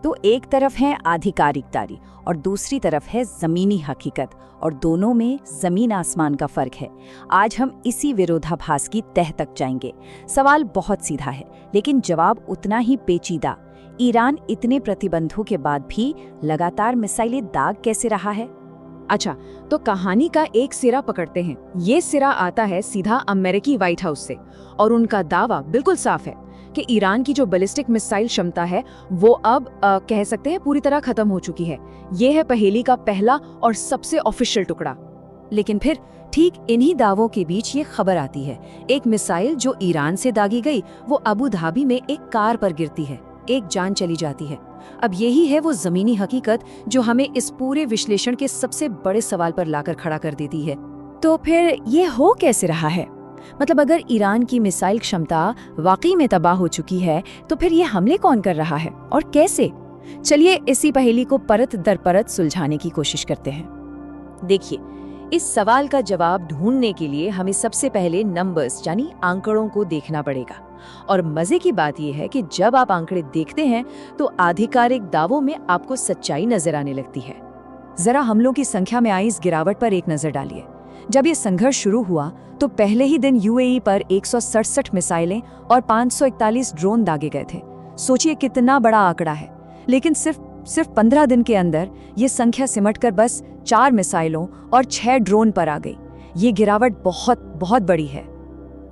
तो एक तरफ है आधिकारिक तारीख और दूसरी तरफ है जमीनी हकीकत, और दोनों में जमीन आसमान का फर्क है। आज हम इसी विरोधाभास की तह तक जाएंगे। सवाल बहुत सीधा है, लेकिन जवाब उतना ही पेचीदा। ईरान इतने प्रतिबंधों के बाद भी लगातार मिसाइलें दाग कैसे रहा है? अच्छा, तो कहानी का एक सिरा पकड़ते हैं। ये सिरा आता है सीधा अमेरिकी व्हाइट हाउस से, और उनका दावा बिल्कुल साफ है कि ईरान की जो बैलिस्टिक मिसाइल क्षमता है वो अब कह सकते हैं पूरी तरह खत्म हो चुकी है। ये है पहेली का पहला और सबसे ऑफिशियल टुकड़ा। लेकिन फिर ठीक इन्हीं दावों के बीच ये खबर आती है, एक मिसाइल जो ईरान से दागी गई वो अबू धाबी में एक कार पर गिरती है, एक जान चली जाती है। अब यही है वो जमीनी हकीकत जो हमें इस पूरे विश्लेषण के सबसे बड़े सवाल पर लाकर खड़ा कर देती है। तो फिर ये हो कैसे रहा है? मतलब अगर ईरान की मिसाइल क्षमता वाकई में तबाह हो चुकी है, तो फिर ये हमले कौन कर रहा है और कैसे? चलिए इसी पहेली को परत दर परत सुलझाने की कोशिश करते हैं। देखिए, इस सवाल का जवाब ढूंढने के लिए हमें सबसे पहले नंबर्स यानी आंकड़ों को देखना पड़ेगा। और मजे की बात यह है कि जब आप आंकड़े देखते हैं तो आधिकारिक दावों में आपको सच्चाई नजर आने लगती है। जरा हमलों की संख्या में आई इस गिरावट पर एक नजर डालिए। जब ये संघर्ष शुरू हुआ तो पहले ही दिन यूएई पर 167 मिसाइलें और 541 ड्रोन दागे गए थे। सोचिए कितना बड़ा आंकड़ा है। लेकिन सिर्फ 15 दिन के अंदर ये संख्या सिमटकर बस 4 मिसाइलों और 6 ड्रोन पर आ गई। ये गिरावट बहुत बहुत बड़ी है।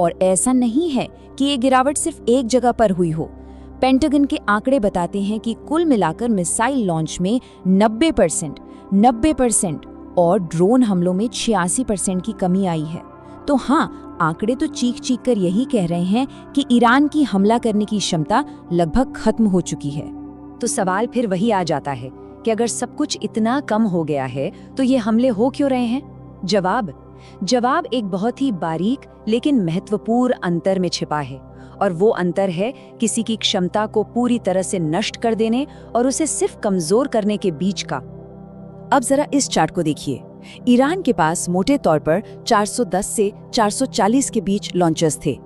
और ऐसा नहीं है कि ये गिरावट सिर्फ एक जगह पर हुई हो। पेंटागन के आंकड़े बताते हैं कि कुल मिलाकर मिसाइल लॉन्च में 90% और ड्रोन हमलों में 86% की कमी आई है। तो हाँ, आंकड़े तो चीख कर यही कह रहे हैं कि ईरान की हमला करने की क्षमता लगभग खत्म हो चुकी है। तो सवाल फिर वही आ जाता है कि अगर सब कुछ इतना कम हो गया है तो ये हमले हो क्यों रहे हैं? जवाब एक बहुत ही बारीक लेकिन महत्वपूर्ण अंतर में छिपा है, और वो अंतर है किसी की क्षमता को पूरी तरह से नष्ट कर देने और उसे सिर्फ कमजोर करने के बीच का। अब जरा इस चार्ट को देखिए। ईरान के पास मोटे तौर पर 410 से 440 के बीच लॉन्चर्स थे।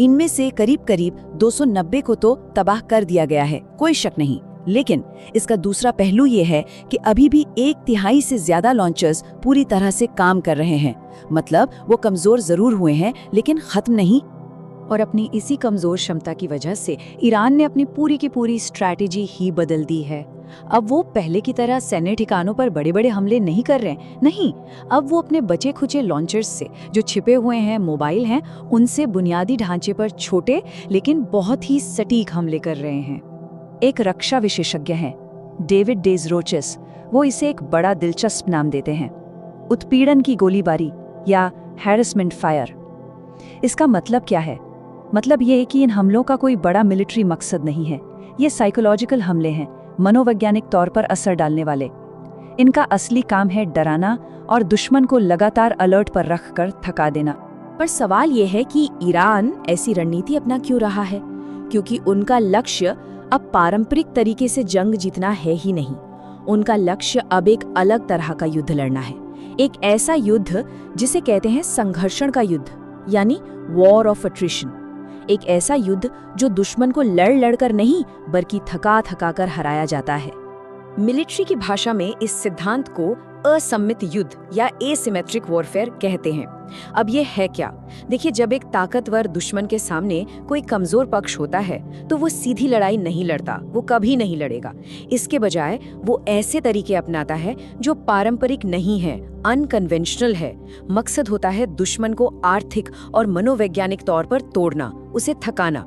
इनमें से करीब 290 को तो तबाह कर दिया गया है, कोई शक नहीं। लेकिन इसका दूसरा पहलू ये है कि अभी भी 1/3 से ज्यादा लॉन्चर्स पूरी तरह से काम कर रहे हैं। मतलब वो कमजोर जरूर हुए हैं लेकिन खत्म नहीं। और अपनी इसी कमजोर क्षमता की वजह से ईरान ने अपनी पूरी की पूरी स्ट्रैटेजी ही बदल दी है। अब वो पहले की तरह सैन्य ठिकानों पर बड़े बड़े हमले नहीं कर रहे, नहीं। अब वो अपने बचे खुचे लॉन्चर्स से, जो छिपे हुए हैं, मोबाइल हैं, उनसे बुनियादी ढांचे पर छोटे लेकिन बहुत ही सटीक हमले कर रहे हैं। एक रक्षा विशेषज्ञ हैं, डेविड डेजरोचेस, वो इसे एक बड़ा दिलचस्प नाम देते हैं, उत्पीड़न की गोलीबारी या हैरेसमेंट फायर। इसका मतलब क्या है? मतलब ये है कि इन हमलों का कोई बड़ा मिलिट्री मकसद नहीं है। ये साइकोलॉजिकल हमले हैं, मनोवैज्ञानिक तौर पर असर डालने वाले। इनका असली काम है डराना और दुश्मन को लगातार अलर्ट पर रखकर थका देना। पर सवाल ये है कि ईरान ऐसी रणनीति अपना क्यों रहा है? क्योंकि उनका लक्ष्य अब पारंपरिक तरीके से जंग जीतना है ही नहीं। उनका लक्ष्य अब एक अलग तरह का युद्ध लड़ना है। एक ऐसा युद्ध जिसे कहते हैं संघर्षण का युद्ध, यानी वॉर ऑफ अट्रिशन। एक ऐसा युद्ध जो दुश्मन को लड़ कर नहीं बल्कि थका कर हराया जाता है। मिलिट्री की भाषा में इस सिद्धांत को असम्मित युद्ध या एसिमेट्रिक वॉरफेयर कहते हैं। अब ये है क्या? देखिए, जब एक ताकतवर दुश्मन के सामने कोई कमजोर पक्ष होता है तो वो सीधी लड़ाई नहीं लड़ता, वो कभी नहीं लड़ेगा। इसके बजाय वो ऐसे तरीके अपनाता है जो पारंपरिक नहीं है, अनकन्वेंशनल है। मकसद होता है दुश्मन को आर्थिक और मनोवैज्ञानिक तौर पर तोड़ना, उसे थकाना।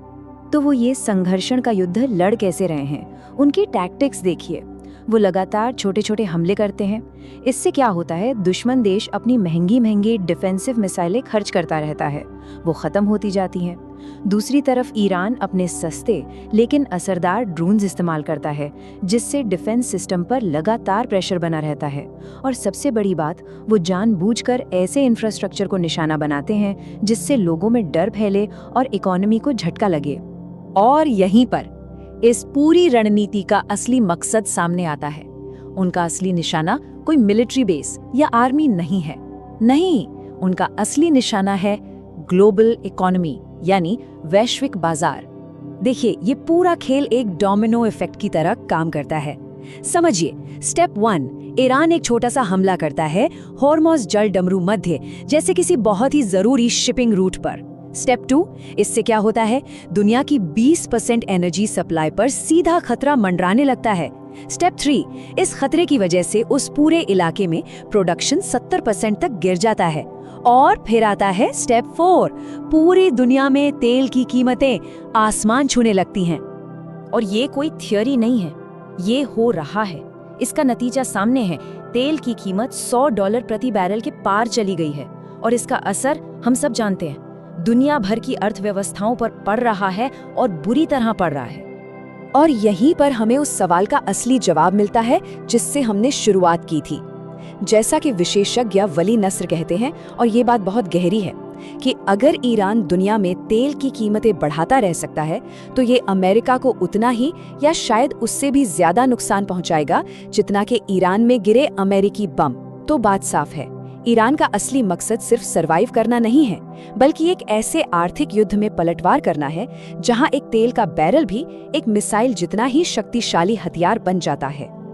तो वो ये संघर्षण का युद्ध लड़ कैसे रहे हैं? उनकी टैक्टिक्स देखिए। वो लगातार छोटे छोटे हमले करते हैं। इससे क्या होता है? दुश्मन देश अपनी महंगी डिफेंसिव मिसाइलें खर्च करता रहता है, वो खत्म होती जाती हैं। दूसरी तरफ ईरान अपने सस्ते लेकिन असरदार ड्रोन्स इस्तेमाल करता है, जिससे डिफेंस सिस्टम पर लगातार प्रेशर बना रहता है। और सबसे बड़ी बात, वो जानबूझकर ऐसे इंफ्रास्ट्रक्चर को निशाना बनाते हैं जिससे लोगों में डर फैले और इकोनॉमी को झटका लगे। और यहीं पर इस पूरी रणनीति का असली मकसद सामने आता है। उनका असली निशाना कोई मिलिट्री बेस या आर्मी नहीं है, नहीं, उनका असली निशाना है ग्लोबल इकोनॉमी, यानी वैश्विक बाजार। देखिए, ये पूरा खेल एक डोमिनो इफेक्ट की तरह काम करता है। समझिए, स्टेप 1, ईरान एक छोटा सा हमला करता है हॉर्मुज़ जल डमरू मध्य जैसे किसी बहुत ही जरूरी शिपिंग रूट पर। स्टेप 2, इससे क्या होता है, दुनिया की 20% एनर्जी सप्लाई पर सीधा खतरा मंडराने लगता है। स्टेप 3, इस खतरे की वजह से उस पूरे इलाके में प्रोडक्शन 70% तक गिर जाता है। और फिर आता है स्टेप 4, पूरी दुनिया में तेल की कीमतें आसमान छूने लगती हैं। और ये कोई थियोरी नहीं है, ये हो रहा है। इसका नतीजा सामने है। तेल की कीमत $100 प्रति बैरल के पार चली गई है और इसका असर हम सब जानते हैं, दुनिया भर की अर्थव्यवस्थाओं पर पड़ रहा है और बुरी तरह पड़ रहा है। और यहीं पर हमें उस सवाल का असली जवाब मिलता है जिससे हमने शुरुआत की थी। जैसा कि विशेषज्ञ वली नस्र कहते हैं, और ये बात बहुत गहरी है, कि अगर ईरान दुनिया में तेल की कीमतें बढ़ाता रह सकता है तो ये अमेरिका को उतना ही या शायद उससे भी ज्यादा नुकसान पहुंचाएगा जितना कि ईरान में गिरे अमेरिकी बम। तो बात साफ है, ईरान का असली मकसद सिर्फ सरवाइव करना नहीं है, बल्कि एक ऐसे आर्थिक युद्ध में पलटवार करना है जहां एक तेल का बैरल भी एक मिसाइल जितना ही शक्तिशाली हथियार बन जाता है।